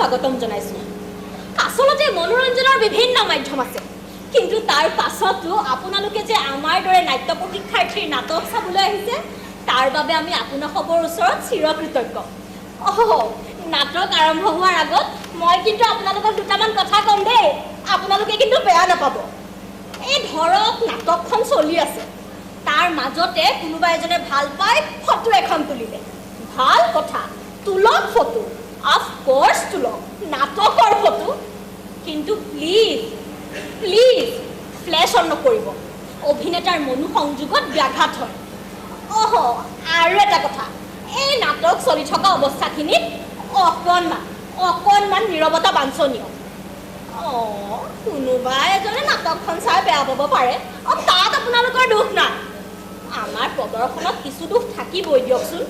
স্বাগতম জনাইছোঁ। আচলতে মনোৰঞ্জনৰ বিভিন্ন মাধ্যম আছে, কিন্তু তাৰ পাছতো আপোনালোকে যে আমাৰ দৰে নাট্য প্ৰশিক্ষাৰ্থীৰ নাটক চাবলৈ আহিছে, তাৰ বাবে আমি আপোনালোকৰ ওচৰত চিৰকৃতজ্ঞ। নাটক আৰম্ভ হোৱাৰ আগত মই কিন্তু আপোনালোকক দুটামান কথা ক'ম দেই, আপোনালোকে কিন্তু বেয়া নাপাব। এই ধৰক নাটকখন চলি আছে, তাৰ মাজতে কোনোবা এজনে ভাল পাই ফটো এখন তুলিলে, ভাল কথা, তোলক ফটো, অফক'ৰ্চ তোলক, নাটকৰ ফটো, কিন্তু প্লিজ প্লিজ ফ্লেছ অন নকৰিব, অভিনেতাৰ মনোসংযোগত ব্যাঘাত হয়। আৰু এটা কথা, এই নাটক চলি থকা অৱস্থাখিনিত অকণমান নীৰৱতা বাঞ্ছনীয়। কোনোবা এজনে নাটকখন চাই বেয়া পাব পাৰে, তাত আপোনালোকৰ দুখ নাই। আমাৰ প্ৰদৰ্শনত কিছু দুখ থাকিবই দিয়কচোন।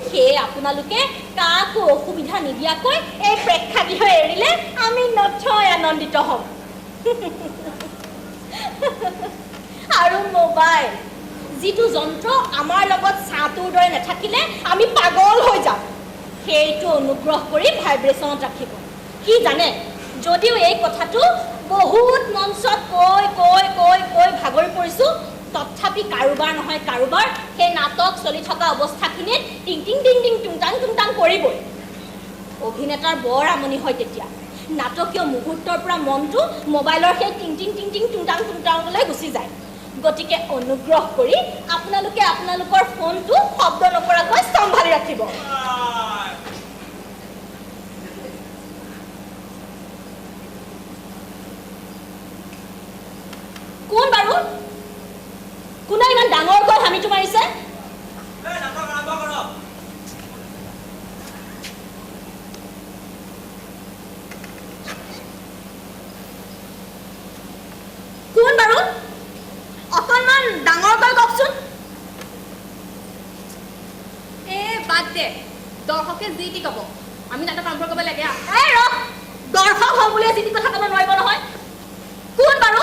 সেয়ে আপোনালোকে কাকো অসুবিধা নিদিয়াকৈ এই প্ৰেক্ষাগৃহ এৰিলে আমি নথৈ আনন্দিত হ'ম। আৰু মোবাইল, যিটো যন্ত্ৰ আমাৰ লগত ছাটোৰ দৰে নাথাকিলে আমি পাগল হৈ যাম, সেইটো অনুগ্ৰহ কৰি ভাইব্ৰেশ্যনত ৰাখিব। কি জানে, যদিও এই কথাটো বহুত মঞ্চত কৈ ভাগৰি পৰিছোঁ, তথাপি কাৰোবাৰ নহয় কাৰোবাৰ সেই নাটক চলি থকা অৱস্থাখিনিত টিং টিং টিং টিং টুংটাং কৰিবই। অভিনেতাৰ বৰ আমনি হয় তেতিয়া, নাটকীয় মুহূৰ্তৰ পৰা মনটো মোবাইলৰ সেই টিং টিং টিং টিং টুংটাংলৈ গুচি যায়। গতিকে অনুগ্ৰহ কৰি আপোনালোকে আপোনালোকৰ ফোনটো শব্দ নকৰাকৈ চম্ভালি ৰাখিব। কোন বাৰু? কোনে ইমান ডাঙৰকৈ হামিটো মাৰিছে? কোন বাৰু? অকণমান ডাঙৰকৈ কওকচোন। বাদ দে, দৰ্শকে যি টি ক'ব, আমি নাটক আৰম্ভ কৰিব লাগে। দৰ্শক হওঁ বুলিয়ে যি টি কথা ক'ব নোৱাৰিব নহয়। কোন বাৰু?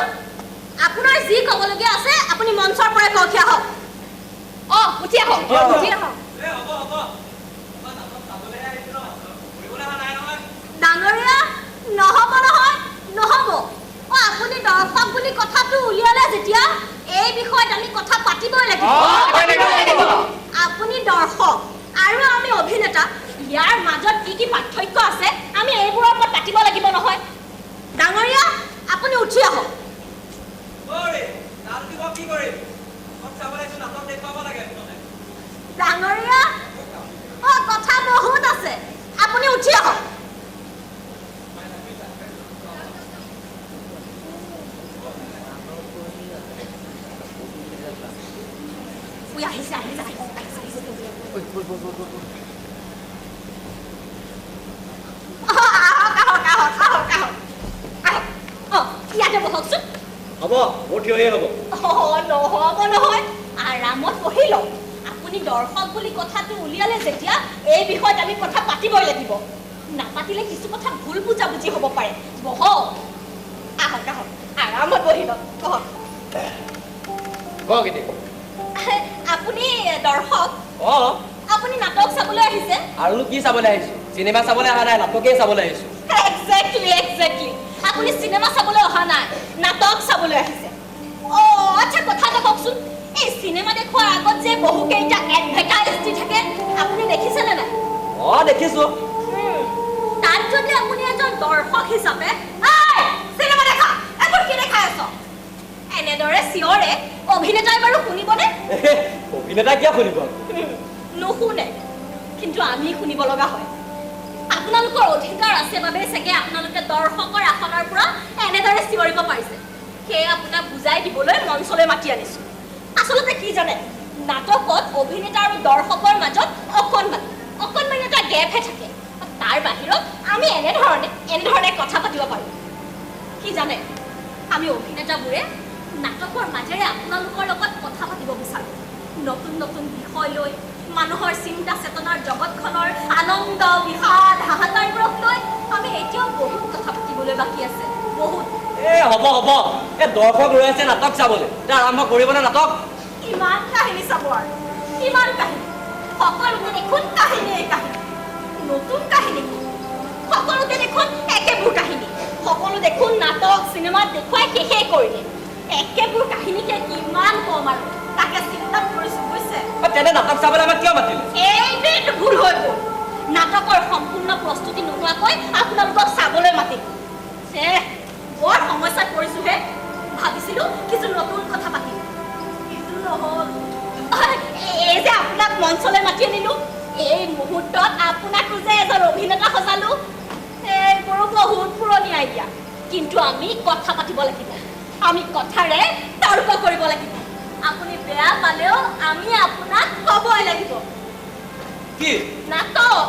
আপোনাৰ যি ক'বলগীয়া আছে আপুনি মঞ্চৰ পৰাই উঠি আহক। উঠি আহক। ডাঙৰীয়া, নহ'ব নহয়, নহ'ব। আপুনি দৰ্শক বুলি কথাটো উলিয়ালে যেতিয়া, এই বিষয়ত আমি কথা পাতিবই লাগিব। আপুনি দৰ্শক আৰু আমি অভিনেতা, ইয়াৰ মাজত কি পাৰ্থক্য আছে আমি এইবোৰৰ ওপৰত পাতিব লাগিব নহয়। ডাঙৰীয়া, আপুনি উঠি আহক। ডাঙৰীয়া, কথা বহুত আছে, আপুনি উঠি আহক। আহিছে ইয়াতে বহকচোন। হ'ব, মোৰ থিয়হে হ'ব। নহ'ব নহয়, আৰামত বহি লওক। আপুনি দৰ্শক বুলি কথাটো উলিয়ালে যেতিয়া, এই বিষয়ত আমি কথা পাতিবই লাগিব। নাপাতিলে কিছু কথা ভুল বুজাবুজি হ'ব পাৰে। বহক, আহক, আৰামত বহি লওক। আপুনি দৰ্শক? আপুনি নাটক চাবলৈ আহিছে? আৰু কি চাবলৈ আহিছো? চিনেমা চাবলৈ অহা নাই, নাটকেই চাবলৈ আহিছো। একজেক্টলি। আপুনি চিনেমা চাবলৈ অহা নাই, নাটক চাবলৈ আহিছে। আচ্ছা, কথা এটা কওকচোন, এই চিনেমা দেখুৱাৰ আগত যে বহুকেইটা এডভাৰটাইজ দি থাকে, আপুনি দেখিছেনে নাই? দেখিছো। তাত যদি আপুনি এজন দৰ্শক হিচাপে চিনেমা দেখা, এইবোৰ কি দেখাই আছ, এনেদৰে চিঞৰে, অভিনেতাই বাৰু শুনিবনে? অভিনেতাই কিয় শুনিব? নুশুনে, কিন্তু আমি শুনিব লগা হয়। আপোনালোকৰ অধিকাৰ আছে বাবে চাগে আপোনালোকে দৰ্শকৰ আসনৰ পৰা এনেদৰে চিঞৰিব পাৰিছে। সেয়ে আপোনাক বুজাই দিবলৈ মঞ্চলৈ মাতি আনিছোঁ। আচলতে কি জানে, নাটকত অভিনেতা আৰু দৰ্শকৰ মাজত অকণমান এটা গেপহে থাকে। তাৰ বাহিৰত আমি এনেধৰণে কথা পাতিব পাৰোঁ। কি জানে, আমি অভিনেতাবোৰে নাটকৰ মাজেৰে আপোনালোকৰ লগত কথা পাতিব বিচাৰোঁ। নতুন বিষয় লৈ, মানুহৰ চিন্তা চেতনাৰ জগতখনৰ আনন্দ, বিষাদ, হাহাকাৰবোৰক লৈ আমি এতিয়াও বহুত কথা পাতিবলৈ বাকী আছে, বহুত। হ'ব, দৰ্শক ৰৈ আছে নাটক চাবলৈ। আৰম্ভ কৰিবনে নাটক? কিমান কাহিনী চাব আৰু, কিমান কাহিনী, সকলোতে দেখোন কাহিনী, নতুন কাহিনী। সকলোতে দেখোন একেবোৰ কাহিনী সকলো দেখোন নাটক চিনেমাত দেখুৱাই শেষেই কৰিলে একেবোৰ কাহিনীকে কিমান কম আৰু তাকে চিন্তা কৰিছো বুজিছে তেনে নাটক চাবলৈ আমাক কিয় মাতিলে এইটো ভুল হৈ গ'ল নাটকৰ সম্পূৰ্ণ প্ৰস্তুতি নোহোৱাকৈ আপোনালোকক চাবলৈ মাতিম বৰ সমস্যাত পৰিছোহে ভাবিছিলো কিছু নতুন কথা পাতিম কিন্তু নহ'ল এই যে আপোনাক মঞ্চলৈ মাতি আনিলো এই মুহূৰ্তত আপোনাকো যে এজন অভিনেতা সজালো এইবোৰো বহুত পুৰণি আইডিয়া কিন্তু আমি কথা পাতিব লাগিব আমি কথাৰে তৰ্ক কৰিব লাগিব আপুনি বেয়া পালেও আমি আপোনাক ক'বই লাগিব কি নাটক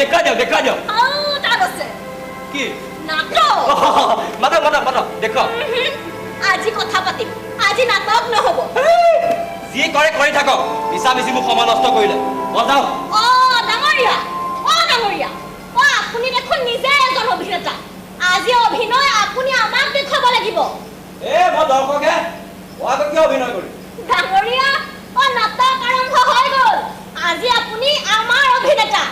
দেখুৱাই দিয়ক তাত আছে কি নাটক মাতক দেখুৱাওক আজি কথা পাতিম আজি নাটক নহ'ব যি কৰে কৰি থাকক মিছামিছি মোক সময় নষ্ট কৰিলে মই যাওঁ ডাঙৰীয়া আপুনি দেখোন নিজে এজন অভিনেতা আজি অভিনয় আপুনি আমাক দেখুৱাব লাগিব মই দৰ্শকে মই আকৌ কিয় অভিনয় কৰিম ডাঙৰীয়া নাটক আৰম্ভ হৈ গ'ল আজি আপুনি আমাৰ অভিনেতা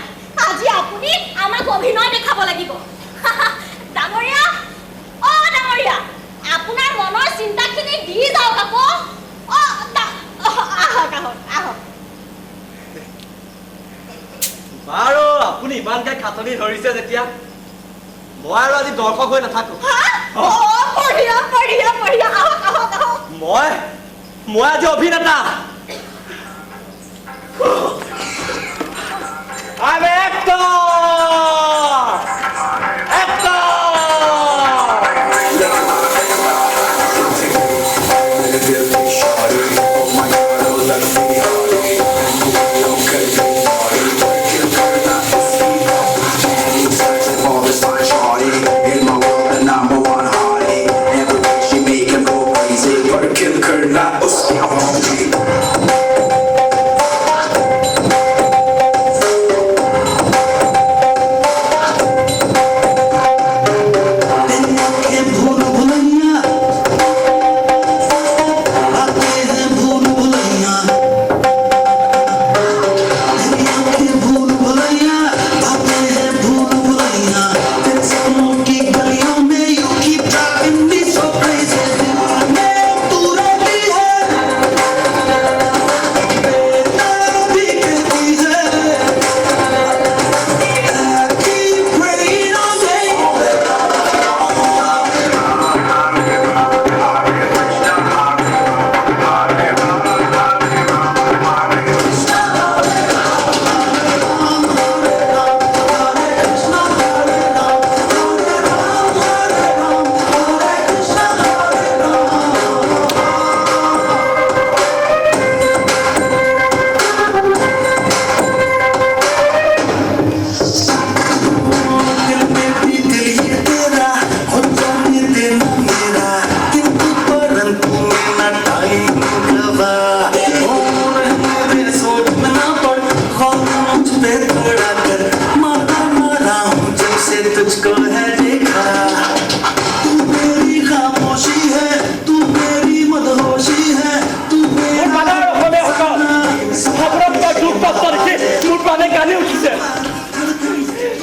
আজি আপুনি আমাক অভিনয় দেখাব লাগিব ডাঙৰীয়া আপোনাৰ মনৰ চিন্তাখিনি দি যাওক আকৌ আহক বাৰু আপুনি ইমানকে খাটনি ধৰিছে যেতিয়া মই আৰু আজি দৰ্শক হৈ নাথাকো মই আজি অভিনেতা I'm an actor!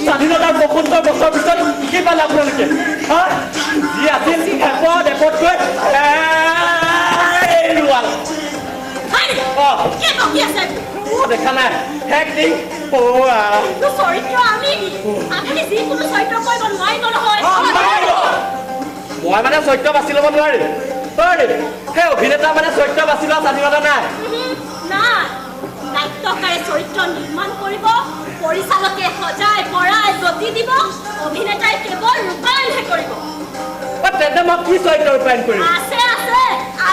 স্বাধীনতাৰ ৭৫ বছৰ পিছত কি পালে আপোনালোকে যি আছিল এপতকৈ দেখা নাই এক্টিং মই মানে চৰিত্ৰ বাছি ল'ব নোৱাৰিম সেই অভিনেতা মানে চৰিত্ৰ বাছি লোৱা স্বাধীনতা নাই নাট্যকাৰে চৰিত্ৰ নিৰ্মাণ কৰিব পৰিচালকে সজাই পৰাই গতি দিব অভিনেতাই কেৱল ৰূপায়ণহে কৰিব তেন্তে মই কি চৰিত্ৰ ৰূপায়ণ কৰিম আছে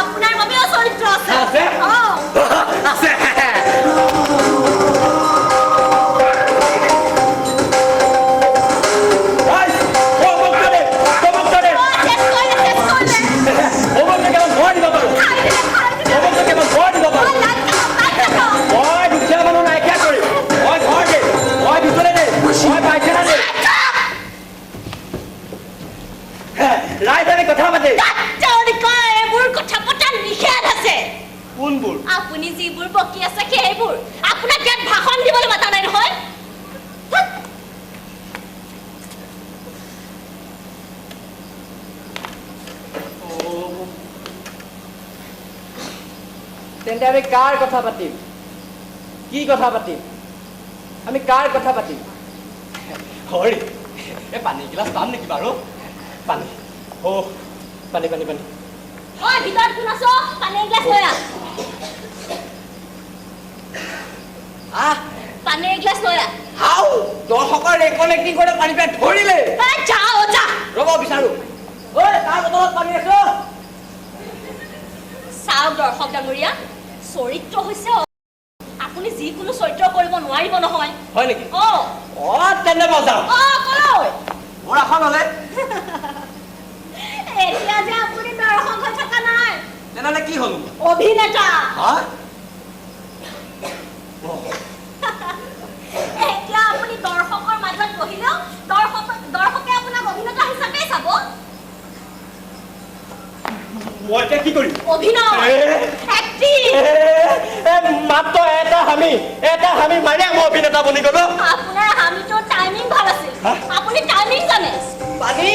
আপোনাৰ বাবেও চৰিত্ৰ আছে আছে আপুনি যিবোৰ বকি আছে সেইবোৰ আপোনাক ইয়াত ভাষণ দিবলৈ মাতা নাই নহয় তেন্তে আমি কাৰ কথা পাতিম কি কথা পাতিম আমি কাৰ কথা পাতিম হয় এই পানী গিলাচ পাম নেকি বাৰু পানী অ পানী পানী পানী ঐ ভিতৰত কোন আছ পানী এগিলাচ লৈ পানী এগিলাচ লৈ হাও দৰ্শকৰ ৰেকনেক্টিং কৰে পানী পাই ধৰিলে যা ৰ'ব বিচাৰো ঐ তাৰ বটলত পানী আছে চাওক দৰ্শক ডাঙৰীয়া চৰিত্ৰ হৈছে আপুনি যিকোনো চৰিত্ৰ কৰিব নোৱাৰিব নহয় হয় নেকি অ তেন্তে বজাও কলৈ মোৰ আসন হ'লে এতিয়া যে আপুনি দৰ্শক হৈ থকা নাই তেনেহ'লে কি হ'ল অভিনেতা হা এতিয়া আপুনি দৰ্শকৰ মাজত বহিলেও দৰ্শকে আপোনাক অভিনেতা হিচাপে চাব মই এতিয়া কি কৰিম অভিনয় এক্টিং মাত্ৰ এটা হামি মাৰি মই অভিনেতা বনি গলো আপোনাৰ হামিটোৰ টাইমিং ভাল আছিল আপুনি টাইমিং জানে পানী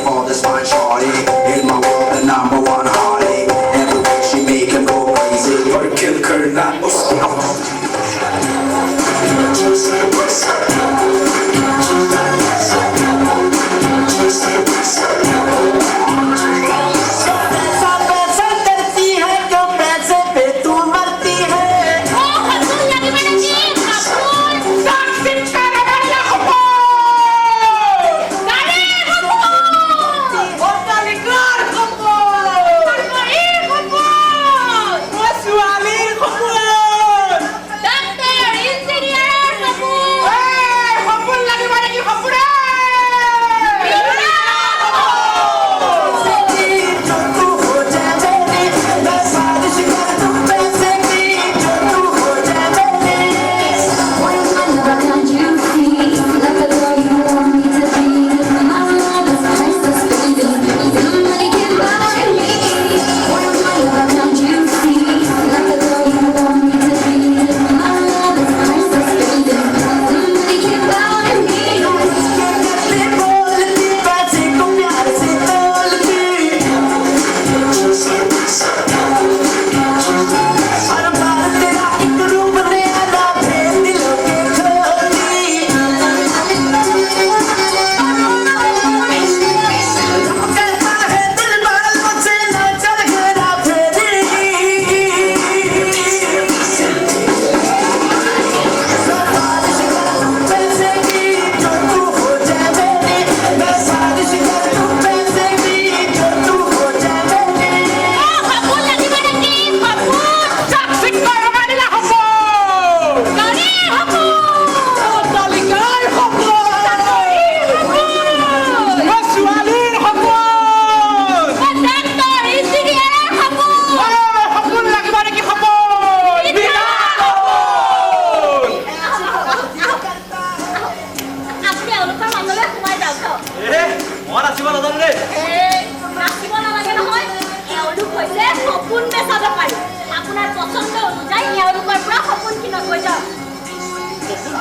All this fine shorty in my world, the number one hottie. Every way she make him go crazy. Gotta kill her, not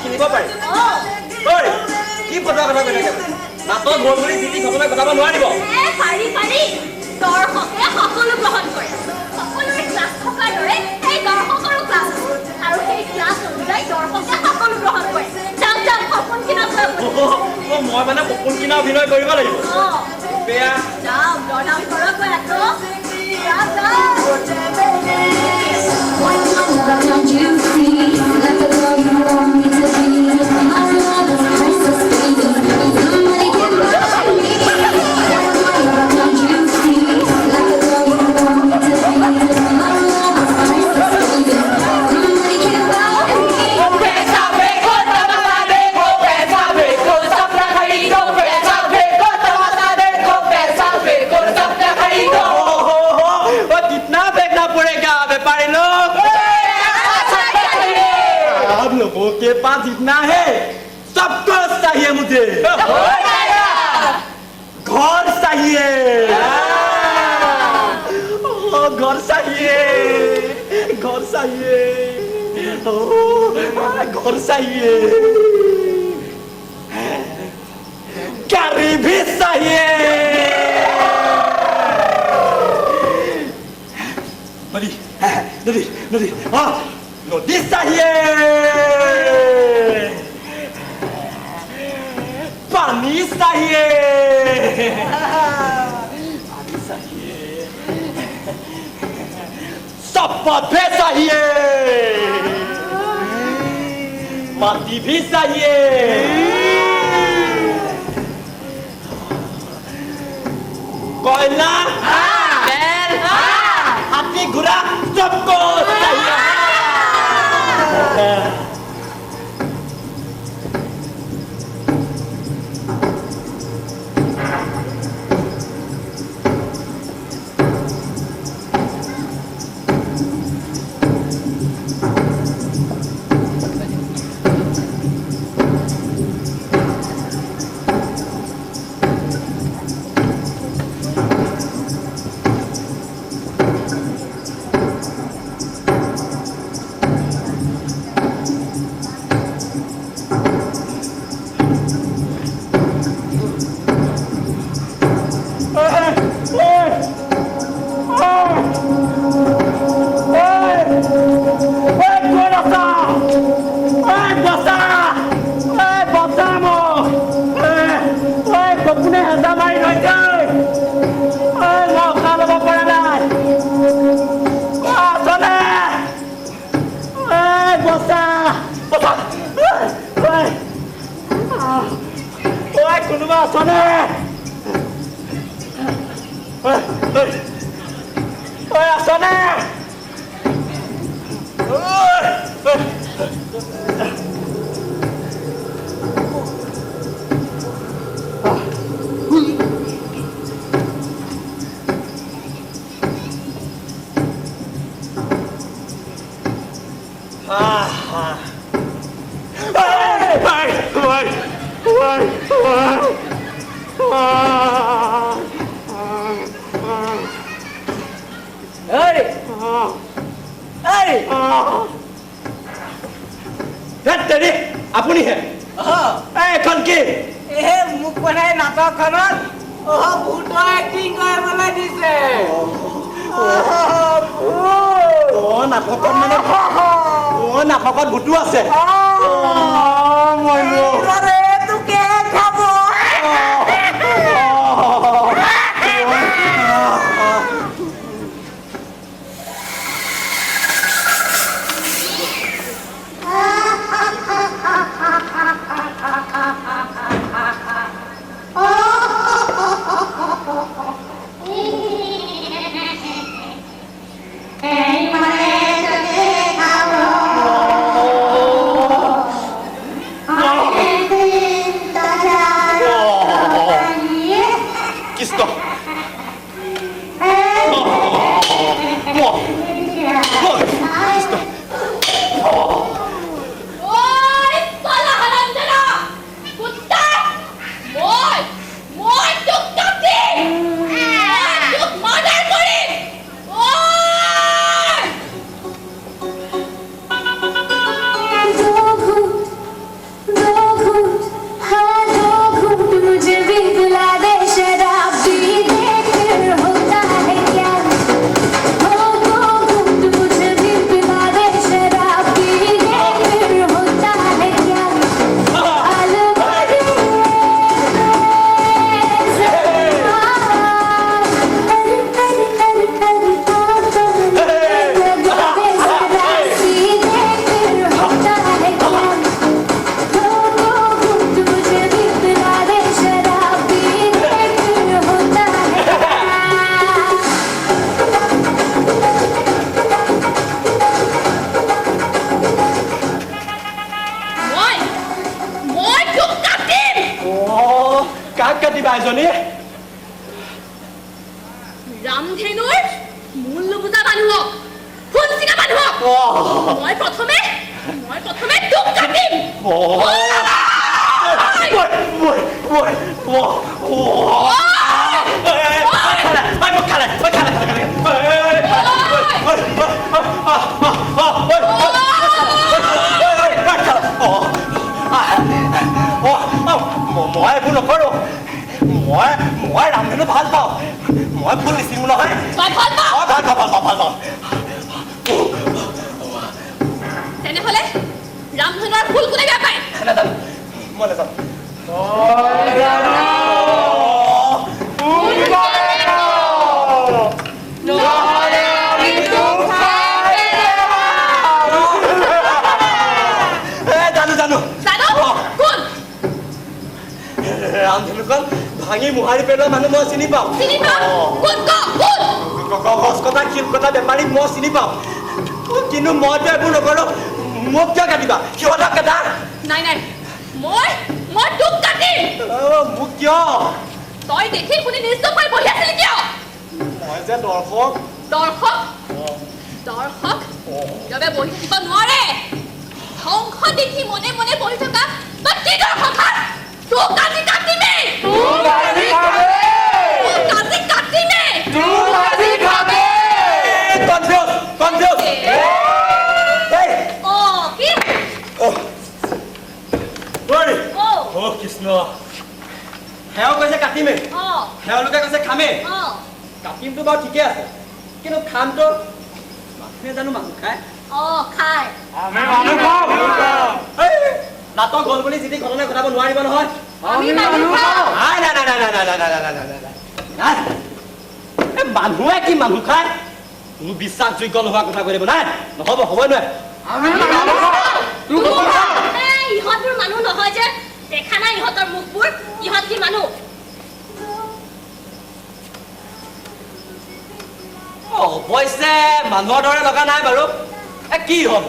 কিনিব পাৰি ঐ কি কথা কৈ থাকে নাটক হ'ল বুলি জিতি ঘটনা ঘটাব নোৱাৰিব পাৰি দৰ্শকে সকলো গ্ৰহণ কৰে সকলোৰে ক্লাছ থকাৰ দৰে এই দৰ্শকৰো ক্লাছ আৰু সেই ক্লাছ অনুযায়ী দৰ্শকে সকলো গ্ৰহণ কৰে যাম সপোন কিনা মই মানে সপোন কিনা অভিনয় কৰিব লাগিব বেয়া যাম দৰদাম কৰক আকৌ लोगों के पास जितना है सब कुछ चाहिए मुझे घर चाहिए घर चाहिए घर चाहिए घर चाहिए गाड़ी भी चाहिए बड़ी नदी हाँ नदी चाहिए पानी चाहिए पानी चाहिए सब पौधे चाहिए माटी भी चाहिए कोयला तेल हाथी घोड़ा सबको चाहिए কোনোবা আছনে আছনে আপুনি হে এখন কি মোক বনাই নাটকখনত ভূতৰ এক্টিং কৰিবলৈ দিছে নাটকত মানে নাটকত ভূতো আছে তোকে খাব ৰামধেনুৰ মূল্য বুজা মানুহক ফুলচিঙা মানুহক মই প্ৰথমে তোক কাটিম মই এইবোৰ নকৰো মই ৰামধেনু ভাল পাওঁ মই ফুল নিচিঙো নহয় তই ভাল পাওঁ ভাল পাওঁ তেনেহ'লে ৰামধনুৰ ফুল কোনে বেয়া পায়? নাজানো মই নাজানো জানো জানো জানো কোন? ৰামধনুখন ভাঙি মোহাৰি পেলোৱা মানুহ মই চিনি পাওঁ চিনি পাওঁ কোন গছ কটা শিল কটা বেপাৰীক মই চিনি পাওঁ কিন্তু মইতো একো নকৰোঁ মোক কিয় কাটিবা সিহঁতক কাটা নাই নাই মই তোক কাটিম মোক কিয় তই দেখি শুনি নিশ্চয় হৈ বহি আছিলি কিয়? মই যে দৰ্শক দৰ্শক কিয়বে বহি থাকিব নোৱাৰে ধ্বংস দেখি মনে মনে বহি থকা তই কি দৰ্শক তোক আজি কাটিমেই কনফিউজ কৃষ্ণ সেও কৈছে কাটিমেই তেওঁলোকে কৈছে খামেই কাটিমটো বাৰু ঠিকে আছে কিন্তু খামটো মানুহে জানো মানুহ খায় খায় নাটক গ'ল বুলি যি ঘটনা ঘটাব নোৱাৰিব নহয় মানুহে কি মানুহ খায় কোনো বিশ্বাসযোগ্য নোহোৱা কথা কৈ দিব নাই নহ'ব হ'বই নোৱাৰে ইহঁতবোৰ মানুহ নহয় যে দেখা নাই ইহঁতৰ মুখবোৰ ইহঁত কি মানুহ অৱশ্যে মানুহৰ দৰে লগা নাই বাৰু কি হ'ল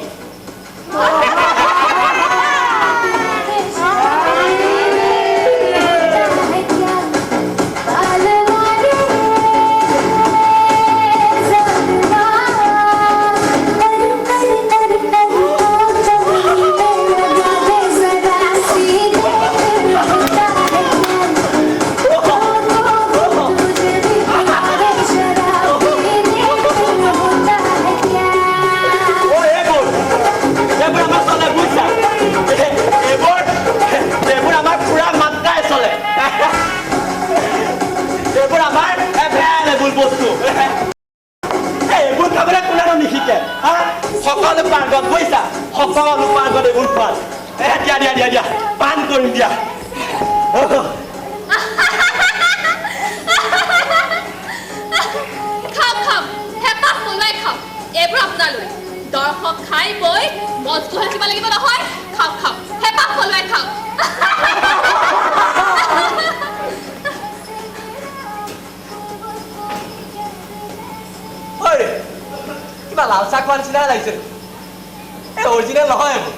সকলো পাৰ্গত গৈছা সকলো পাৰ্গত এইবোৰ খোৱা দিয়া পান কৰিম দিয়া খাওক হেঁপাহ পলুৱাই খাওক এইবোৰ আপোনালৈ দৰ্শক খাই বৈ মজবুত হৈ থাকিব লাগিব নহয় খাওক হেঁপাহ পলুৱাই খাওক কিবা লাল চাহ খোৱাৰ নিচিনা লাগিছে এই অৰিজিনেল নহয় এইবোৰ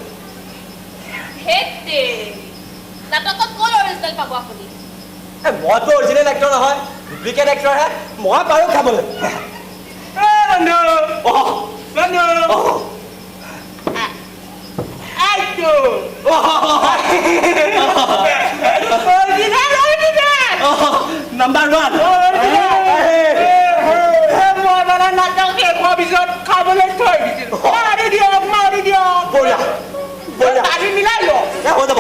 নাটকত ক'ৰ অৰিজিনেল পাব আপুনি মইতো অৰিজিনেল এক্টৰ নহয় ডুপ্লিকেট এক্টৰহে মই পাৰোঁ খাবলৈ নাম্বাৰ 1 নাটক শেষ হোৱাৰ পিছত খাবলৈ থৈ দিছিল মাৰি দিয়ক বঢ়িয়া দাবী মিলাই ল হৈ যাব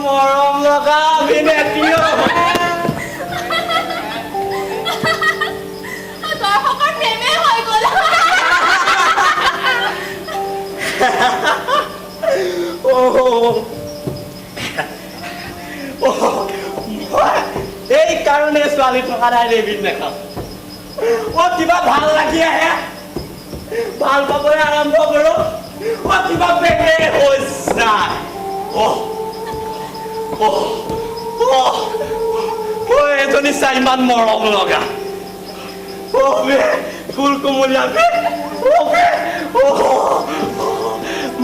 মৰম লগা দৰ্শকৰ প্ৰেমে হৈ গ'ল এই কাৰণে ছোৱালী থকা নাই ৰেবিট নেখাওঁ কিবা ভাল লাগি আহে ভাল পাবলৈ আৰম্ভ কৰো কিবা বেগে হৈছে এজনী চাই ইমান মৰম লগা ফুল কোমলীয়া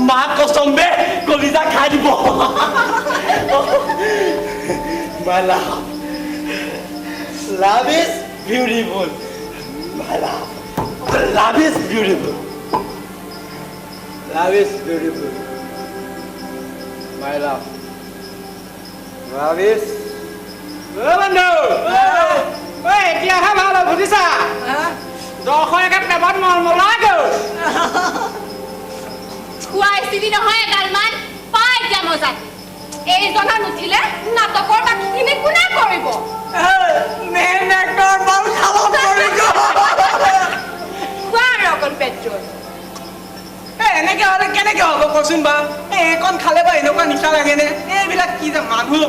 মা কসম বে কলিজা খাই দিব My love. Love is beautiful. My love. Love is beautiful. Love is beautiful. My love. Love is. বন্ধু ঐ এতিয়াহে ভাল বুজিছা দৰ্শক একে প্ৰেমত মলমলা গ'ল খুৱাইছিলি নহয় এডালমান পাই এতিয়া মজাত এইজনা নুঠিলে নাটকৰ বাকীখিনি কোনে কৰিব মেইন এক্টৰ বল খাব পৰিব খোৱাৰ অকণ পেট্ৰল এনেকে হ'লে কেনেকে হ'ব কচোন বা এইকণ খালে বা এনেকুৱা নিচা লাগেনে এইবিলাক কি যে মানুহ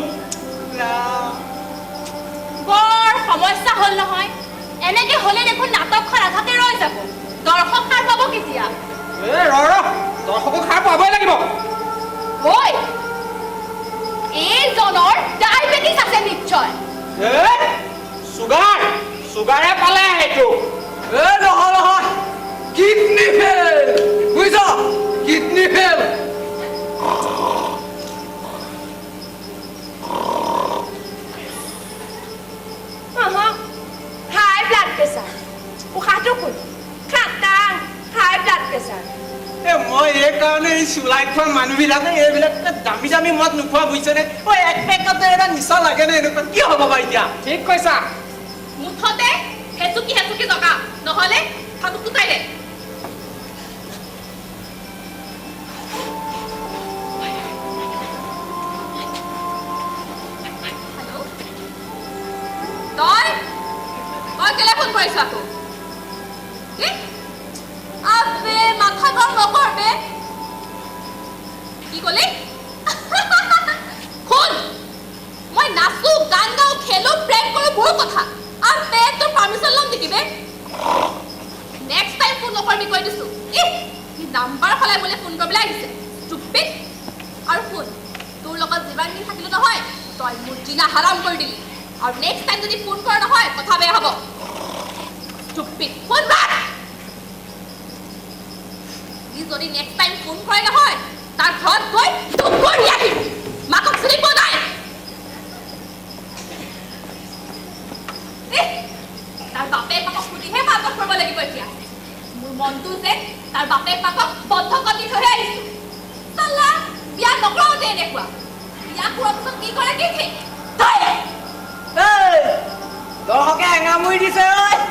বৰ সমস্যা হ'ল নহয় এনেকে হ'লে দেখোন নাটকখন আধাতে ৰৈ যাব দৰ্শক সাৰ পাব কেতিয়া দৰ্শকক সাৰ পাবই লাগিব ঐ এইজনৰ ডায়েবেটিছ আছে নিশ্চয় চুগাৰে পালে সেইটো নহয় কিডনী ফেল বুজিছ কিডনী ফেল হাই ব্লাড প্ৰেছাৰ উশাহটো কোন খাটাং হাই ব্লাড প্ৰেছাৰ মই এইকাৰণে এই চুলাই খোৱা মানুহবিলাকে এইবিলাক দামী দামী মদ নোখোৱা বুজিছেনে ঐ এক পেকতে এটা নিচা লাগে নে এনেকুৱা কি হ'ব বাৰু এতিয়া ঠিক কৈছা মুঠতে হেচুকি হেচুকি জগা নহ'লে হাতত কুটাই দে তই কেলে ফোন কৰিছ আকৌ কি আবে মাথা গৰম নকৰবে কি ক'লি শুন মই নাচো গান গাওঁ খেলো প্ৰেম কৰোঁ বহুত কথা আবে তোৰ পাৰ্মিশ্যন ল'ম নেকি বে নেক্সট টাইম ফোন নকৰিবি কৈ দিছোঁ সি নাম্বাৰ সলাই মোলৈ ফোন কৰিবলৈ আহিছে চুপিক আৰু শুন তোৰ লগত যিমান দিন থাকিলোঁ নহয় তই মোৰ জিনা হাৰাম কৰি দিলি আৰু নেক্সট টাইম যদি ফোন কৰ নহয় কথা বেয়া হ'ব চুপিক ফোন ৰাখ সি যদি নেক্সট টাইম ফোন কৰে নহয় তাৰ ঘৰত গৈ তোক কৰি আহিম মাকক চিনি পোৱা নাই তাৰ বাপে মাকক সুধিহে মাকক কৰিব লাগিব এতিয়া মোৰ মনটো যে তাৰ বাপে মাকক বন্ধ কৰি থৈহে আহিছোঁ চালা বিয়া নকৰোঁতে এনেকুৱা বিয়া কৰাৰ পিছত কি কৰে কি ঠিক দৰ্শকে এঙামুৰি দিছে ঐ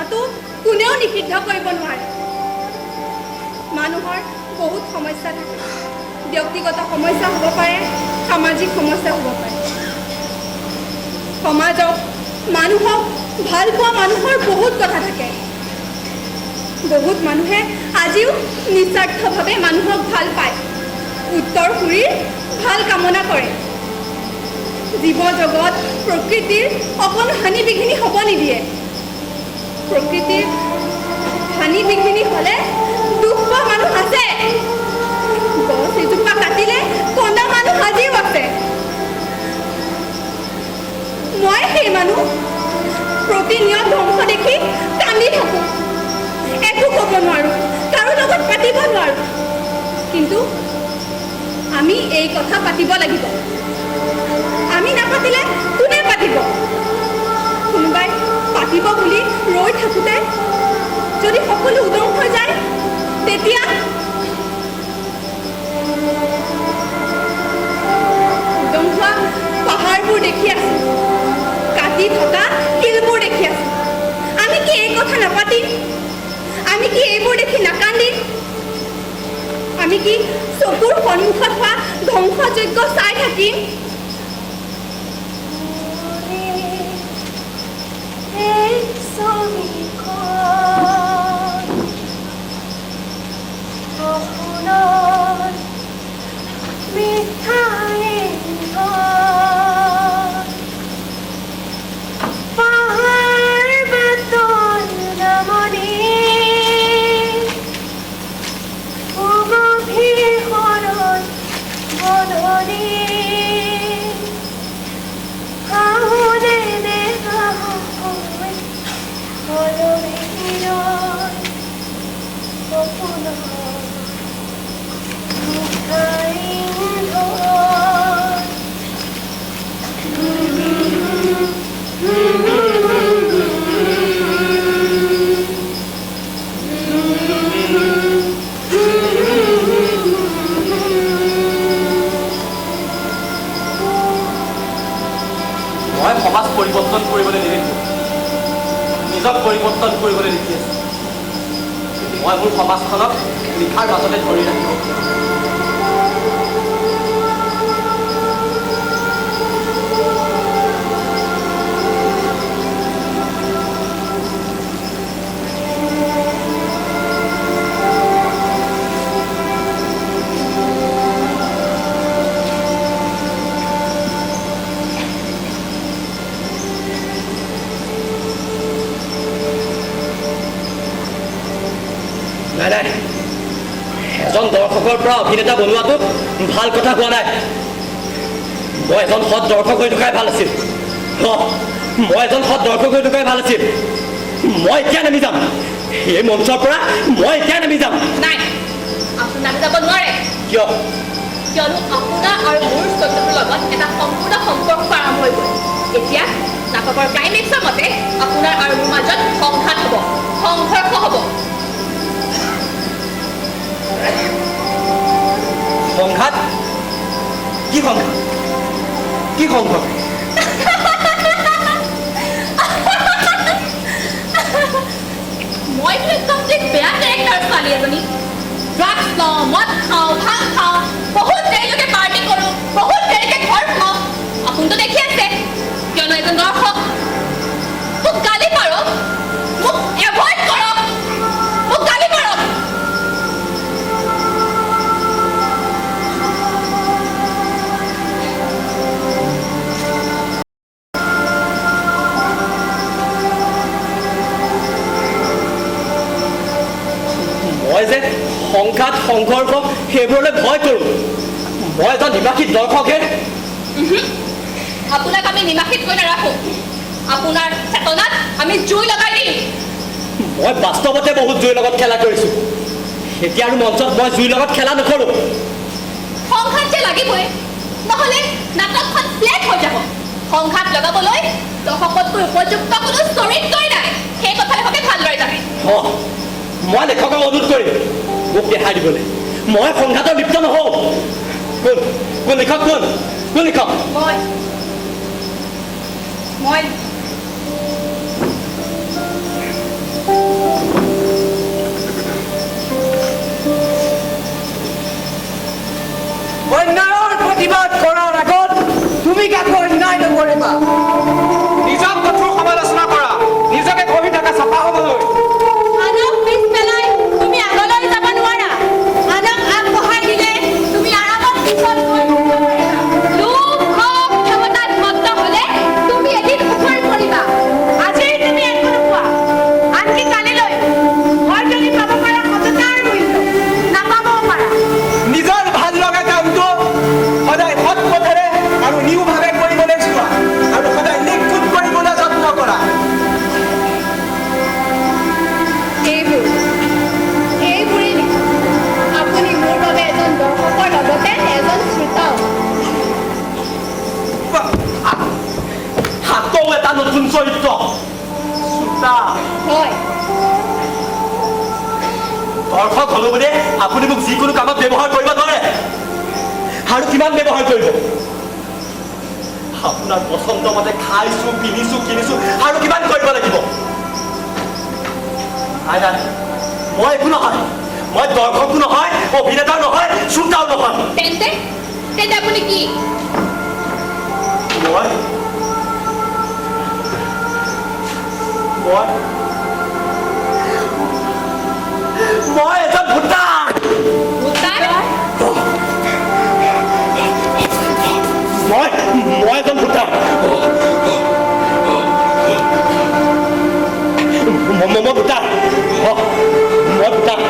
হোৱাটো কোনেও নিষিদ্ধ কৰিব নোৱাৰে মানুহৰ বহুত সমস্যা থাকে ব্যক্তিগত সমস্যা হ'ব পাৰে সামাজিক সমস্যা হ'ব পাৰে সমাজক মানুহক ভাল পোৱা মানুহৰ বহুত কথা থাকে বহুত মানুহে আজিও নিস্বাৰ্থভাৱে মানুহক ভাল পায় উত্তৰ সুৰীৰ ভাল কামনা কৰে জীৱ জগত প্ৰকৃতিৰ অকণো হানি বিঘিনি হ'ব নিদিয়ে প্ৰকৃতিৰ হানি বিঘিনি হ'লে দুখ পোৱা মানুহ আছে গছ এজোপা কাটিলে কন্দা মানুহ আজিও আছে মই সেই মানুহ প্ৰতিনিয়ত ধ্বংস দেখি কান্দি থাকোঁ একো ক'ব নোৱাৰোঁ কাৰো লগত পাতিব নোৱাৰোঁ কিন্তু আমি এই কথা পাতিব লাগিব আমি নাপাতিলে কোনে পাতিব কোনোবাই পাতিব বুলি ৰৈ থাকোঁতে যদি সকলো উদং হৈ যায় তেতিয়া উদং হোৱা পাহাৰবোৰ দেখি আছোঁ কাটি থকা শিলবোৰ দেখি আছোঁ আমি কি এই কথা নাপাতিম আমি কি এইবোৰ দেখি নাকান্দিম আমি কি চকুৰ সন্মুখত হোৱা ধ্বংসযজ্ঞ চাই থাকিম মই সমাজ পৰিৱৰ্তন কৰিবলৈ নিবিচাৰোঁ নিজক পৰিৱৰ্তন কৰিবলৈ লিখি আছোঁ মই মোৰ সমাজখনক লিখাৰ মাজতে ধৰি ৰাখিব নাই নাই এজন দৰ্শকৰ পৰা অভিনেতা বনোৱাটো ভাল কথা হোৱা নাই মই এজন সৎ দৰ্শক হৈ থকাই ভাল আছিল মই এজন সৎ দৰ্শক হৈ থকাই ভাল আছিল মই এতিয়া নামি যাম এই মঞ্চৰ পৰা মই এতিয়া নামি যাম নাই আপুনি নামি যাব নোৱাৰে কিয় কিয়নো আপোনাৰ আৰু মোৰ চৰিত্ৰটোৰ লগত এটা সম্পূৰ্ণ সম্পৰ্ক আৰম্ভ হৈ গ'ল এতিয়া নাটকৰ ক্লাইমেক্সৰ মতে আপোনাৰ আৰু মোৰ মাজত সংঘাত হ'ব সংঘৰ্ষ হ'ব সংঘাত কি সংঘাত কি সংঘাত মইতো একদম বেয়া কেৰেক্টাৰ ছোৱালী এজনী ড্ৰাগছ লওঁ মদ খাওঁ ভাং খাওঁ বহুত দেৰিলৈকে পাৰ্টি কৰোঁ বহুত দেৰিকে ঘৰ সোমাওঁ আপুনিতো দেখি আছে কিয়নো এজন দৰ্শক মোক গালি পাৰক মোক এভইড কৰক মোক গালি পাৰক মই যে সংঘাত সংঘৰ্ষ সেইবোৰলৈ ভয় কৰোঁ মই এজন নিবাসী দৰ্শকহে আপোনাক আমি নিমাখিত কৈ নাৰাখোঁ আপোনাৰ চেতনাত আমি জুই লগাই দিম মই বাস্তৱতে বহুত জুইৰ লগত খেলা কৰিছোঁ এতিয়া আৰু মঞ্চত মই জুইৰ লগত খেলা নকৰোঁ সংঘাত যে লাগিবই নহ'লে নাটকখন ফ্লেট হৈ যাব সংঘাত লগাবলৈ দৰ্শকতকৈ উপযুক্ত কোনো চৰিত্ৰই নাই সেই কথা লেখকে ভালদৰে জানে মই লেখকক অনুৰোধ কৰিম মোক ৰেহাই দিবলৈ মই সংঘাতৰ লিপ্ত নহওঁ কোন কোন লেখক কোন কোন লেখক মই দৰ্শক হ'লো বুলি আপুনি মোক যিকোনো কামত ব্যৱহাৰ কৰিব নোৱাৰে আৰু কিমান ব্যৱহাৰ কৰিব আপোনাৰ পচন্দ মতে খাইছো পিন্ধিছো কিনিছো আৰু কিমান কৰিব লাগিব নাই নাই মই একো নহয় মই দৰ্শকো নহয় অভিনেতাও নহয় শ্ৰোতাও নহয় তেন্তে তেন্তে আপুনি কি মই এজন ভোটাৰ ভোটাৰ মই এজন ভোটাৰ মই ভোটাৰ মই ভোটাৰ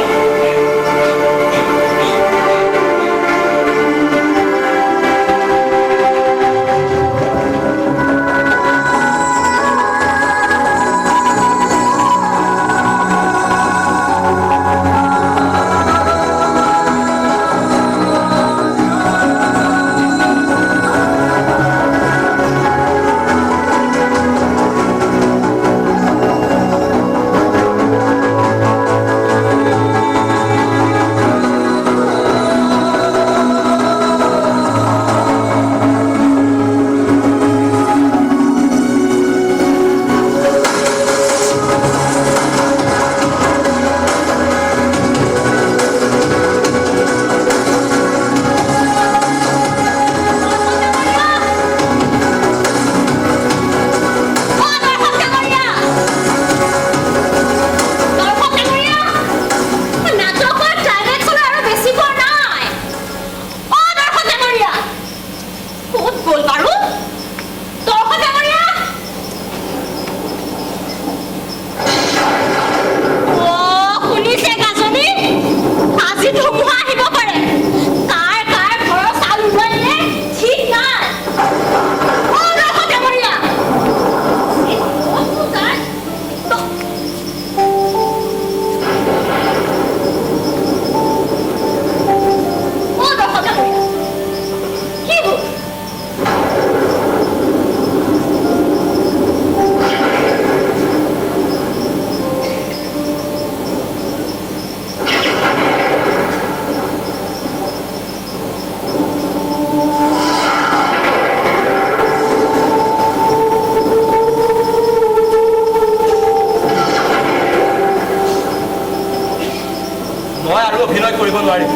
অভিনয় কৰিব নোৱাৰিম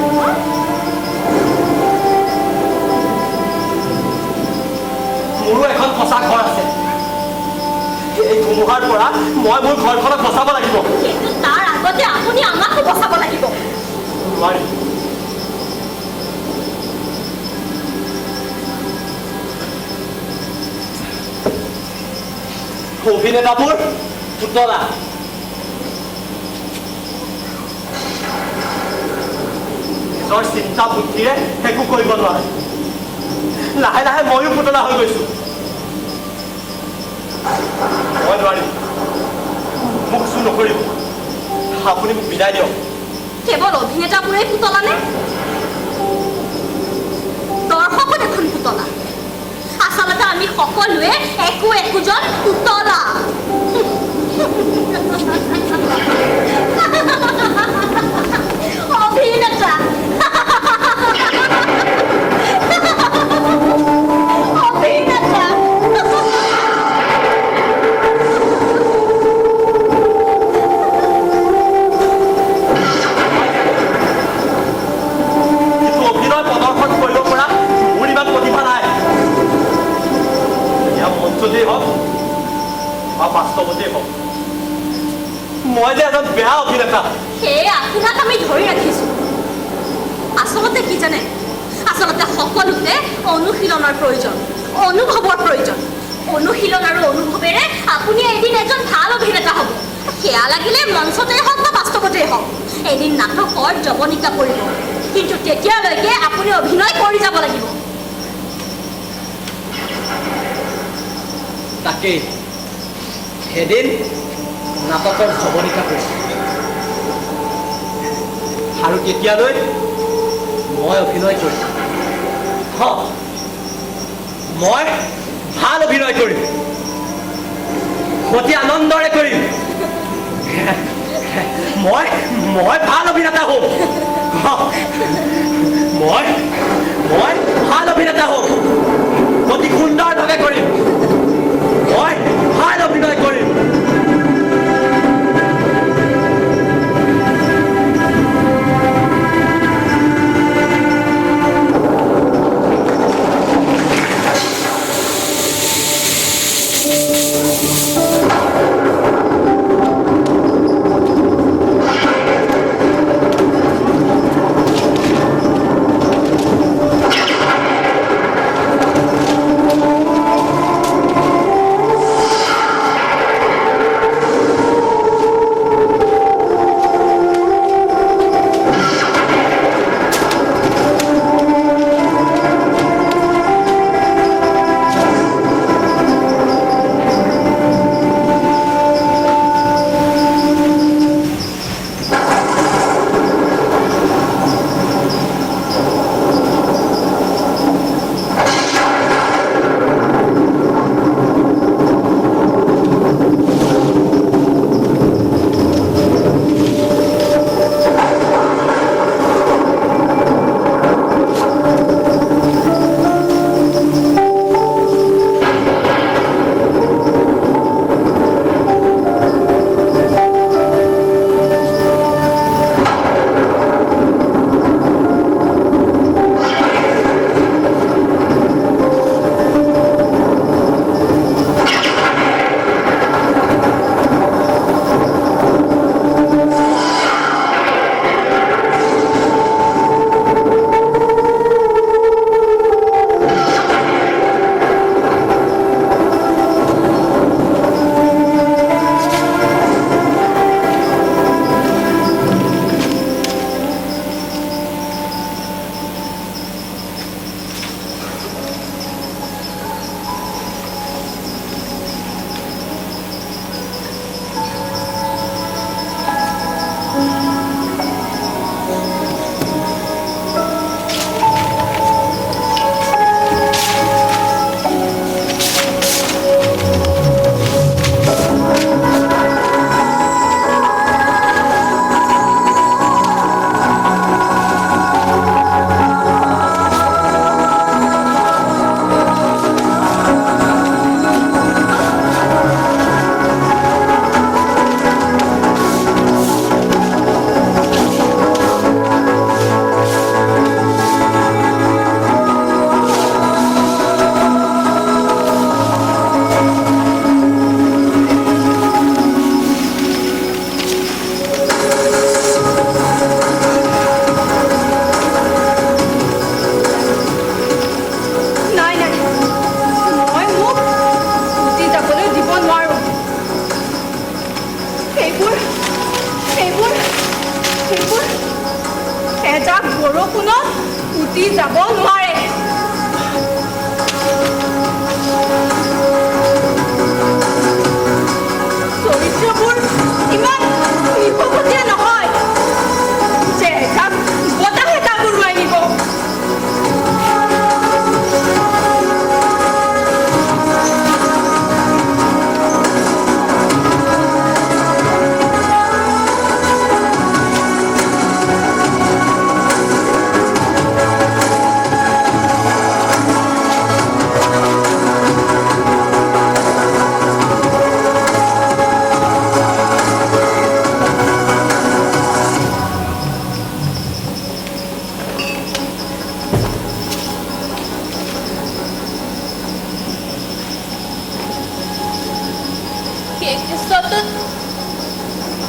মোৰো এখন সঁচা ঘৰ আছে এই ধুমুহাৰ পৰা মই মোৰ ঘৰখনক বচাব লাগিব কিন্তু তাৰ আগতে আপুনি আমাকো বচাব লাগিব নোৱাৰিম অভিনেতাবোৰ পুতলা নিজৰ চিন্তা বুদ্ধিৰে একো কৰিব নোৱাৰে লাহে লাহে ময়ো পুতলা হৈ গৈছো মই নোৱাৰিম মোক চুৰ নকৰিব আপুনি মোক বিদায় দিয়ক কেৱল অভিনেতাবোৰেই পুতলা নে দৰ্শকো দেখোন পুতলা আচলতে আমি সকলোৱে একো একোজন পুতলা অভিনেতা মই যে এজন বেয়া অভিনেতা সেয়ে আপোনাক আমি ধৰি ৰাখিছো আচলতে কি জানে আচলতে সকলোতে অনুশীলনৰ প্ৰয়োজন অনুভৱৰ প্ৰয়োজন অনুশীলন আৰু অনুভৱেৰে আপুনি এদিন এজন ভাল অভিনেতা হ'ব সেয়া লাগিলে মঞ্চতেই হওক বা বাস্তৱতেই হওক এদিন নাটকৰ জৱনিকা পৰিব কিন্তু তেতিয়ালৈকে আপুনি অভিনয় কৰি যাব লাগিব তাকেই এদিন নাটকৰ জৱনিকা কৰিম আৰু তেতিয়ালৈ মই অভিনয় কৰিম মই ভাল অভিনয় কৰিম অতি আনন্দৰে কৰিম মই ভাল অভিনেতা হ'ম মই ভাল অভিনেতা হ'ম অতি সুন্দৰভাৱে কৰিম মই ভাল অভিনয় কৰিম বৰষুণত উটি যাব নোৱাৰে। চৰিত্ৰবোৰ ইমান নিপকটীয়া নহয় যে এজাক বতাহ এটা উৰুৱাই নিব।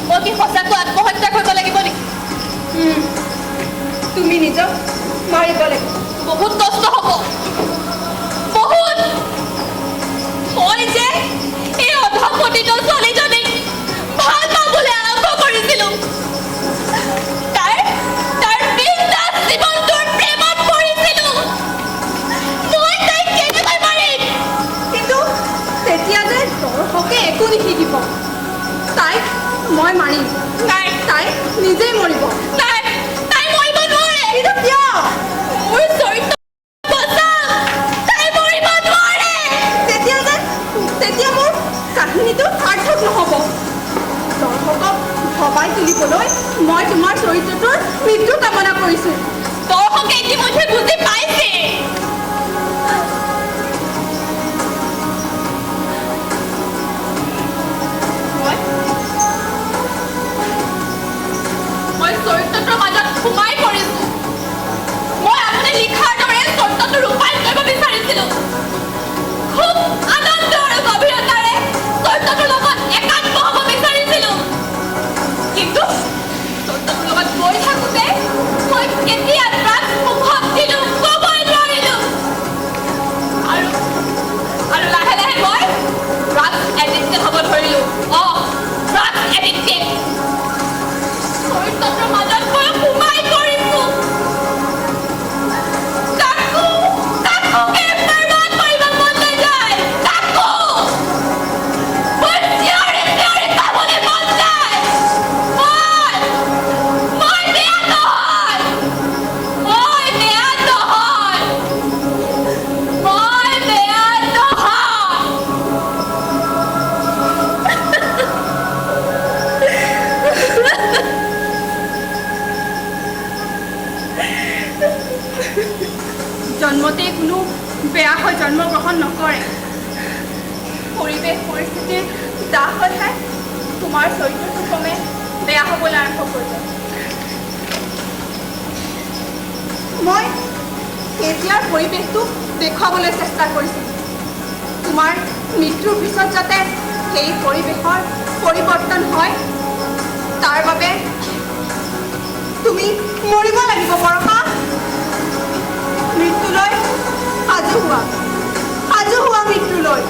মই কি সঁচাকৈ আত্মহত্যা কৰিব লাগিব নেকি? তুমি নিজক মাৰিব লাগিব। বহুত কষ্ট হ'ব, বহুত। মই যে এই অধপতিত ছোৱালীজনীক ভাল পাবলৈ আৰম্ভ কৰিছিলোঁ। তাৰ বিন্দাস জীৱনটোৰ প্ৰেমত পৰিছিলোঁ। মই তাইক কেনেকৈ মাৰিম? কিন্তু তেতিয়া যে দৰ্শকে একো নিশিকিব। তাইক মই মাৰিম। নাই, তাই নিজেই মৰিব। নাই, তাই মৰিব নোৱাৰে। কিন্তু কিয়? মোৰ চৰিত্ৰ সঁচা, তাই মৰিব নোৱাৰে। তেতিয়া মোৰ কাহিনীটো সাৰ্থক নহ'ব। দৰ্শকক ভবা দবাই তুলিবলৈ মই তোমাৰ চৰিত্ৰটোৰ মৃত্যু কামনা কৰিছোঁ। দৰ্শকে ইতিমধ্যে বুজি পাইছে। মই চৰিত্ৰটোৰ মাজত সোমাই পৰিছো। মই আপুনি লিখাৰ দৰে চৰিত্ৰটো ৰূপায়ণ কৰিব বিচাৰিছিলো। খুব আনন্দ আৰু গভীৰতাৰে চৰিত্ৰটোৰ লগত একাত্ম হ'ব বিচাৰিছিলো। কিন্তু চৰিত্ৰটোৰ লগত গৈ থাকোঁতে মই কেতিয়া ড্ৰাগছ মুখত দিলোঁ ক'বই নোৱাৰিলোঁ। আৰু লাহে লাহে মই ড্ৰাগছ এডিক্টেড হ'ব ধৰিলোঁ। Drugs addicted. চৰিত্ৰটোৰ মাজত মই সোমাই পৰিছোঁ। কাকোকে বৰবাদ কৰিব মন নাযায়। মোৰ চিঞৰি চিঞৰি খাবলৈ মন যায়। মই বেয়া নহয়। মই বেয়া নহয়। মই বেয়া নহয়। জন্মতেই কোনো বেয়া হৈ জন্মগ্ৰহণ নকৰে। পৰিৱেশ পৰিস্থিতিৰ দাহ হৈহে তোমাৰ চৰিত্ৰটো ক্ৰমে বেয়া হ'বলৈ আৰম্ভ কৰিলে। মই এতিয়াৰ পৰিৱেশটো দেখুৱাবলৈ চেষ্টা কৰিছিলোঁ। তোমাৰ মৃত্যুৰ পিছত যাতে সেই পৰিৱেশৰ পৰিৱৰ্তন হয়, তাৰ বাবে তুমি মৰিব লাগিব বৰষা। মৃত্যুলৈ সাজু হোৱা মৃত্যুলৈ।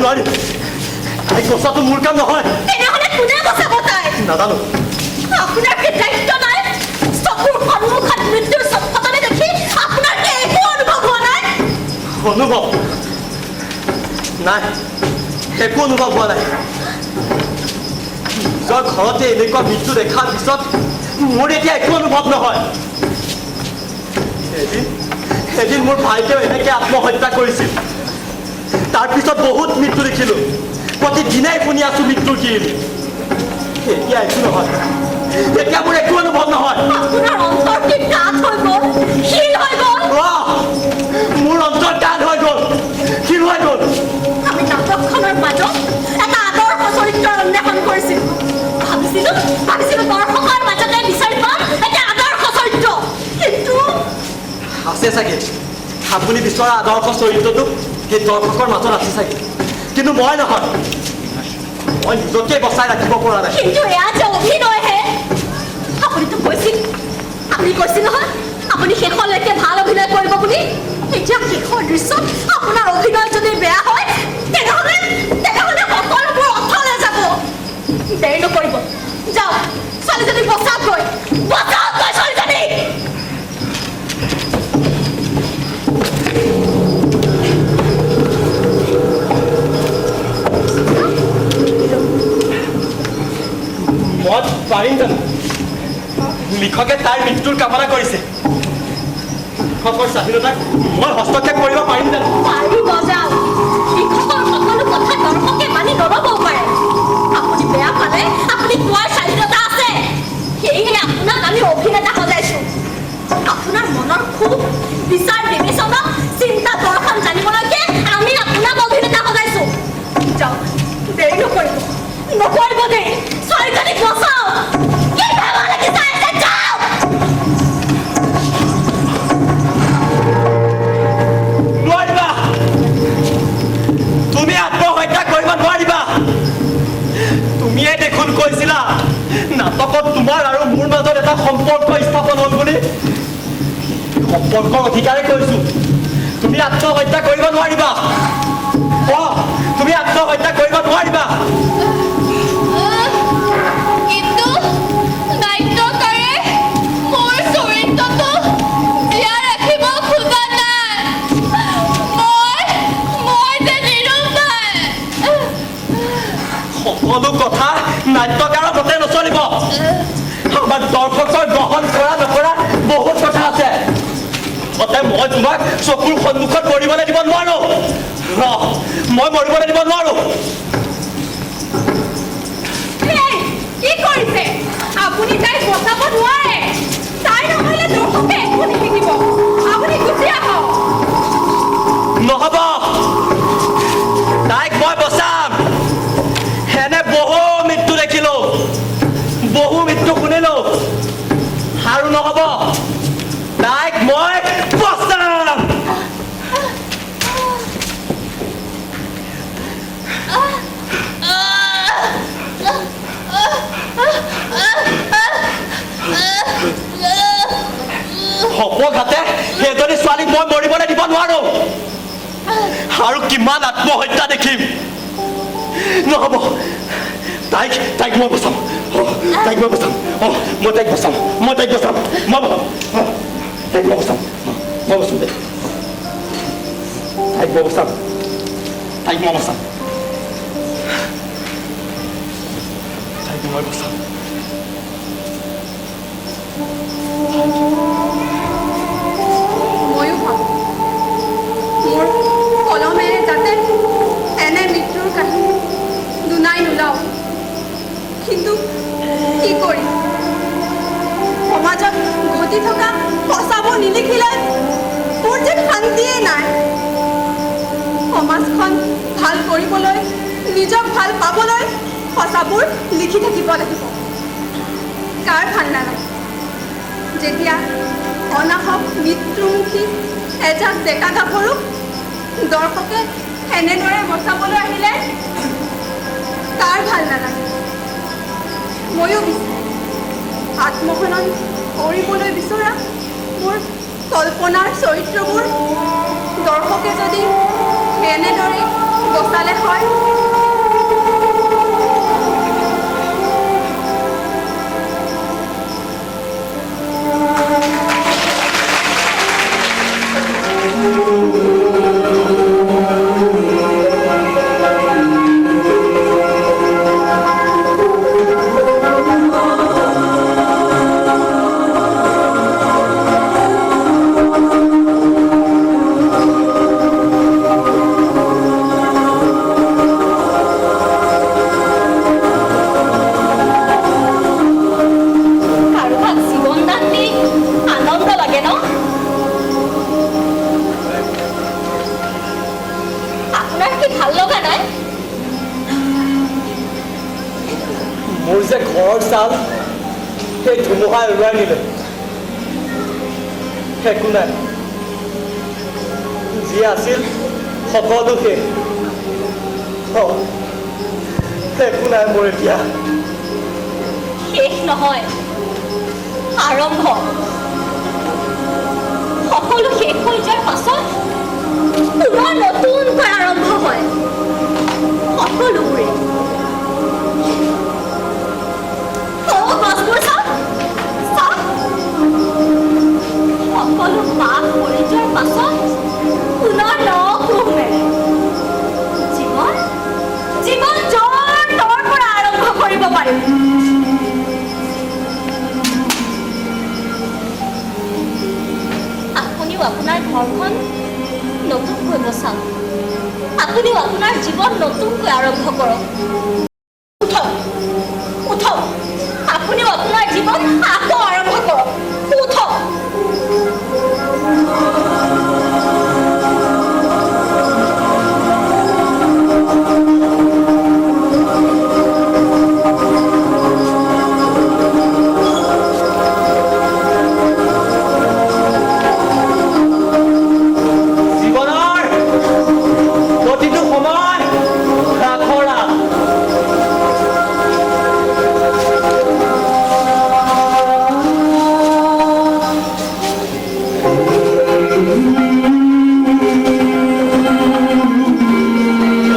নোৱাৰিম তাইক বচোৱাটো মোৰ কাম নহয় তেনেহ'লে কোনে বচাব তাইক? নাজানো আপোনাৰ কি দায়িত্ব নাই? চকুৰ সন্মুখত মৃত্যুৰ চপকটানি দেখি আপোনাৰ কি একো অনুভৱ হোৱা নাই? অনুভৱ নাই একো অনুভৱ হোৱা নাই নিজৰ ঘৰতে এনেকুৱা মৃত্যু দেখাৰ পিছত মোৰ এতিয়া একো অনুভৱ নহয় এদিন মোৰ ভাইটিয়েও এনেকৈ আত্মহত্যা কৰিছিল তাৰপিছত বহুত মৃত্যু দেখিলোঁ প্ৰতিদিনাই শুনি আছোঁ মৃত্যুৰ কি এতিয়া একো নহয় এতিয়া মোৰ একো অনুভৱ নহয় আপোনাৰ অন্তৰ কি ডাঠ হৈ গ'ল, শিল হৈ গ'ল? মোৰ অন্তৰ ডাঠ হৈ গ'ল শিল হৈ গ'ল আমি নাটকখনৰ মাজত এটা আদৰ্শ চৰিত্ৰৰ অন্বেষণ কৰিছিলোঁ ভাবিছিলোঁ দৰ্শকৰ মাজতে বিচাৰি পাম এটা আদৰ্শ চৰিত্ৰ কিন্তু আছে চাগে আপুনি বিচৰা আদৰ্শ চৰিত্ৰটো সেই দৰ্শকৰ মাজত আছে চাগে কিন্তু মই নহয় মই নিজকে বচাই ৰাখিব পৰা নাই কিন্তু এয়া যে অভিনয়হে আপুনিতো আপুনি কৈছিল নহয় আপুনি শেষলৈকে ভাল অভিনয় কৰিব বুলি এতিয়া শেষৰ দৃশ্যত আপোনাৰ অভিনয় যদি বেয়া হয় তেনেহ'লে সকলোবোৰ অথলে যাব দেৰি নকৰিব যাওক ছোৱালীজনী বচাওকগৈ ছোৱালীজনী মই পাৰিম জানো লিখকে তাইৰ মৃত্যুৰ কামনা কৰিছে লিখকৰ স্বাধীনতাক মই হস্তক্ষেপ কৰিব পাৰিম জানো পাৰিব যাওক লিখকৰ সকলো কথা দৰ্শকে মানি নল'বও পাৰে আপুনি বেয়া পালে আপুনি কোৱাৰ স্বাধীনতা আছে সেয়েহে আপোনাক আমি অভিনেতা সজাইছোঁ আপোনাৰ মনৰ খুব বিচাৰ বিবেচনা চিন্তা দৰ্শন জানিবলৈকে আমি আপোনাক অভিনেতা সজাইছোঁ যাওক দেৰি নকৰিব দেৰি ছোৱালীজনীক বচাওক কি ভাবা লাগি চাই আছে যাওক নোৱাৰিবা তুমি আত্মহত্যা কৰিব নোৱাৰিবা তুমিয়ে দেখোন কৈছিলা নাটকত তোমাৰ আৰু মোৰ মাজত এটা সম্পৰ্ক স্থাপন হ'ল বুলি সম্পৰ্কৰ অধিকাৰে কৈছো তুমি আত্মহত্যা কৰিব নোৱাৰিবা তুমি আত্মহত্যা কৰিব নোৱাৰিবা কিন্তু নাট্যকাৰে মোৰ চৰিত্ৰটো জীয়াই ৰাখিব খোজা নাই মই যে নিৰুপায় সকলো কথা নাট্যকাৰৰ মতে নচলিব আমাৰ দৰ্শকৰ গ্ৰহণ কৰা নকৰা বহুত কথা আছে মই তোমাক চকুৰ সন্মুখত মৰিবলৈ দিব নোৱাৰো মই মৰিবলৈ দিব নোৱাৰো কি কৰিছে আপুনি তাইক বচাব নোৱাৰে তাই নহ'লে দৰ্শকে একো নিশিকিব আপুনি গুচি আহক নহ'ব তাইক মই বচাম এনে বহু মৃত্যু দেখিলো বহু মৃত্যু শুনিলো আৰু নহ'ব তাইক মই বচাম অপঘাতে সেইজনী ছোৱালীক মই মৰিবলৈ দিব নোৱাৰো আৰু কিমান আত্মহত্যা দেখিম নহ'ব তাইক মই বচাম তাইক মই বচাম মই তাইক বচাম তাইক মই বচাম তাইক মই বচাম দে তাইক মই বচাম তাইক মই বচাম তাইক মই বচাম ময়ো ভাবোঁ মোৰ কলমেৰে যাতে এনে মৃত্যুৰ কাহিনী দুনাই নোলাও কিন্তু কি কৰিম সমাজত ঘটি থকা সঁচাবোৰ নিলিখিলে মোৰ যে শান্তিয়ে নাই সমাজখন ভাল কৰিবলৈ নিজক ভাল পাবলৈ সঁচাবোৰ লিখি থাকিব লাগিব কাৰ ভাল নালাগে যেতিয়া অনাহক মৃত্যুমুখী এজাক ডেকা গাভৰুক দৰ্শকে এনেদৰে বচাবলৈ আহিলে কাৰ ভাল নালাগে ময়ো বিচাৰোঁ আত্মহনন কৰিবলৈ বিচৰা মোৰ কল্পনাৰ চৰিত্ৰবোৰ দৰ্শকে যদি এনেদৰে বচালে হয়। কাৰোবাক জীৱন দান দি আনন্দ লাগে ন? আপোনাৰ কি ভাল লগা নাই? মোৰ যে ঘৰৰ চাল সেই ধুমুহাই উৰুৱাই নিলে। একো নাই, যি আছিল সকলো শেষ। একো নাই মোৰ এতিয়া। শেষ নহয়, আৰম্ভ। সকলো শেষ হৈ যোৱাৰ পাছত পুনৰ নতুনকৈ আৰম্ভ হয় সকলোবোৰে। গছবোৰ চাওক, চাওক, সকলো পাত মৰি যোৱাৰ পাছত পুনৰ নতুন মেলে। জীৱন জীৱন য'ৰ ত'ৰ পৰা আৰম্ভ কৰিব পাৰি। আপুনিও আপোনাৰ ঘৰখন নতুনকৈ বচাওক। আপুনিও আপোনাৰ জীৱন নতুনকৈ আৰম্ভ কৰক। উঠক, উঠক, আপুনিও আপোনাৰ জীৱন আকৌ আৰম্ভ কৰক। উঠক। জীৱনৰ প্ৰতিটো সময় ৰাখৰা।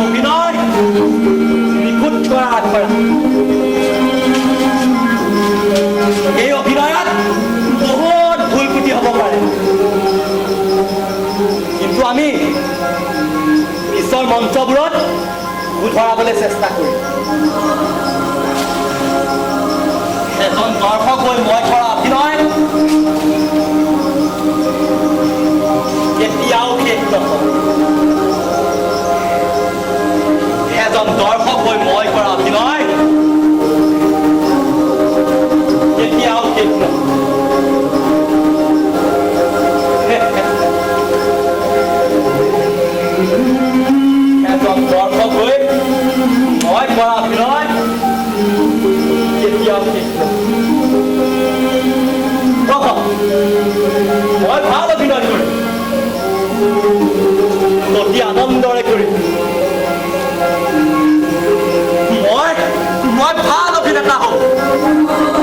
অভিনয় নিখুঁত কৰা আগবঢ়া। এই অভিনয়ত বহুত ভুল ক্ৰুটি হ'ব পাৰে, কিন্তু আমি পিছৰ মঞ্চবোৰত শুধৰাবলৈ চেষ্টা কৰিম। এজন দৰ্শক হৈ মই কৰা অভিনয় কেতিয়াও শেষ নহয়। এজন দৰ্শক হৈ মই কৰা অভিনয় কেতিয়াও শেষ নহয়। এজন দৰ্শক হৈ মই কৰা অভিনয় কেতিয়াও শেষ নহয়। মই ভাল অভিনয় কৰিম, অতি আনন্দৰে কৰিম। মই ভাল অভিনেতা হ'ম।